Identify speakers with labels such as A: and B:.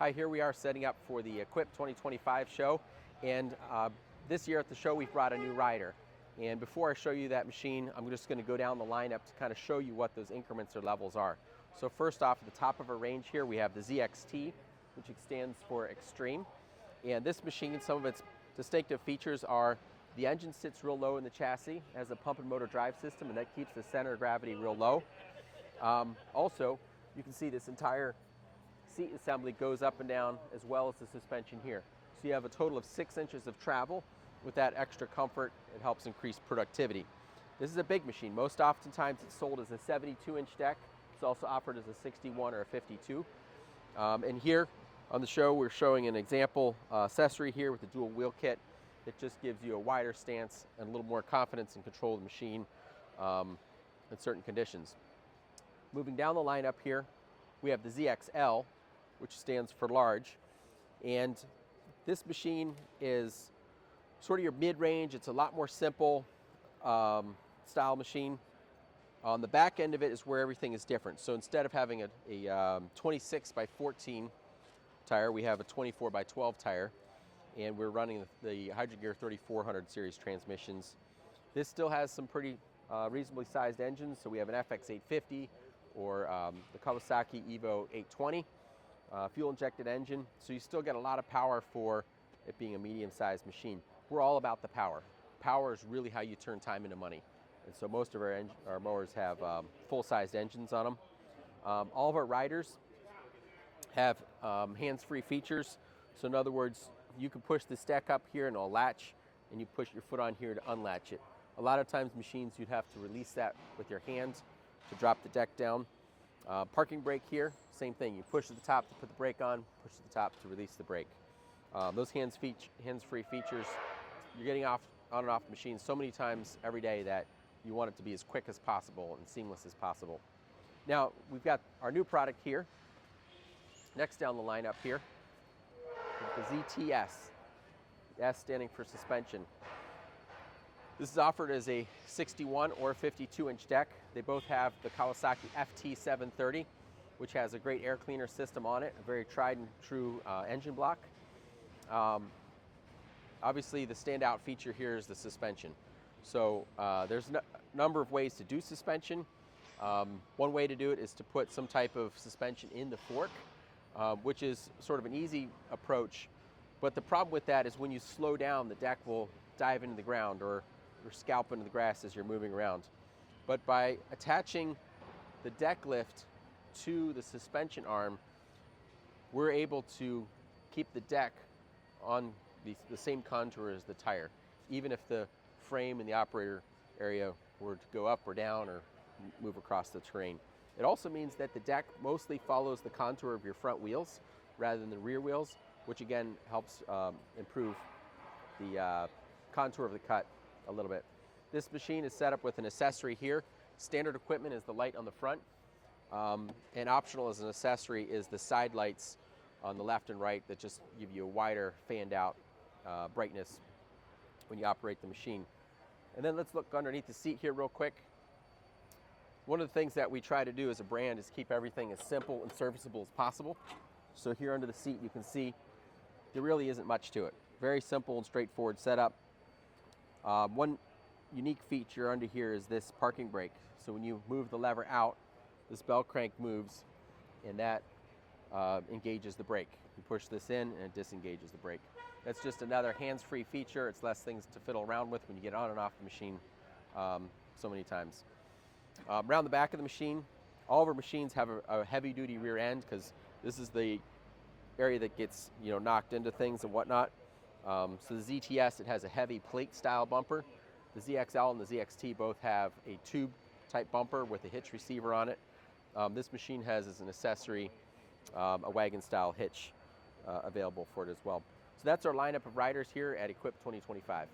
A: Hi, here we are setting up for the Equip 2025 show, and this year at the show we've brought a new rider. And before I show you that machine, I'm just going to go down the lineup to kind of show you what those increments or levels are. So first off, at the top of our range here, we have the ZXT, which stands for Extreme. And this machine, some of its distinctive features are the engine sits real low in the chassis, has a pump and motor drive system, and that keeps the center of gravity real low. Also, you can see this entire seat assembly goes up and down, as well as the suspension here. So you have a total of 6 inches of travel. With that extra comfort, it helps increase productivity. This is a big machine. Most oftentimes it's sold as a 72-inch deck. It's also offered as a 61 or a 52. And here on the show, we're showing an example accessory here with the dual wheel kit that just gives you a wider stance and a little more confidence and control of the machine in certain conditions. Moving down the lineup here, we have the ZXL, which stands for large, and this machine is sort of your mid-range. It's a lot more simple style machine. On the back end of it is where everything is different. So instead of having a 26 by 14 tire, we have a 24 by 12 tire, and we're running the Hydrogear 3400 series transmissions. This still has some pretty reasonably sized engines. So we have an FX 850 or the Kawasaki Evo 820. Fuel injected engine, so you still get a lot of power for it being a medium-sized machine. We're all about the power. Power is really how you turn time into money. And so most of our mowers have full-sized engines on them. All of our riders have hands-free features. So in other words, you can push this deck up here and it'll latch, and you push your foot on here to unlatch it. A lot of times machines you'd have to release that with your hands to drop the deck down. Parking brake here, same thing. You push at the top to put the brake on, push at the top to release the brake. Those hands-free features, you're getting on and off the machine so many times every day that you want it to be as quick as possible and seamless as possible. Now, we've got our new product here. Next down the lineup here, the ZTS, S standing for suspension. This is offered as a 61 or 52-inch deck. They both have the Kawasaki FT730, which has a great air cleaner system on it, a very tried and true engine block. Obviously, the standout feature here is the suspension. So there's a number of ways to do suspension. One way to do it is to put some type of suspension in the fork, which is sort of an easy approach. But the problem with that is when you slow down, the deck will dive into the ground or scalp into the grass as you're moving around. But by attaching the deck lift to the suspension arm, we're able to keep the deck on the same contour as the tire, even if the frame and the operator area were to go up or down or move across the terrain. It also means that the deck mostly follows the contour of your front wheels rather than the rear wheels, which again helps improve the contour of the cut a little bit. This machine is set up with an accessory here. Standard equipment is the light on the front, and optional as an accessory is the side lights on the left and right that just give you a wider fanned out brightness when you operate the machine. And then let's look underneath the seat here real quick. One of the things that we try to do as a brand is keep everything as simple and serviceable as possible. So here under the seat you can see there really isn't much to it. Very simple and straightforward setup. One unique feature under here is this parking brake. So when you move the lever out, this bell crank moves and that engages the brake. You push this in and it disengages the brake. That's just another hands-free feature. It's less things to fiddle around with when you get on and off the machine so many times. Around the back of the machine, all of our machines have a heavy-duty rear end because this is the area that gets knocked into things and whatnot. So the ZTS, it has a heavy plate-style bumper. The ZXL and the ZXT both have a tube-type bumper with a hitch receiver on it. This machine has, as an accessory, a wagon-style hitch available for it as well. So that's our lineup of riders here at Equip 2025.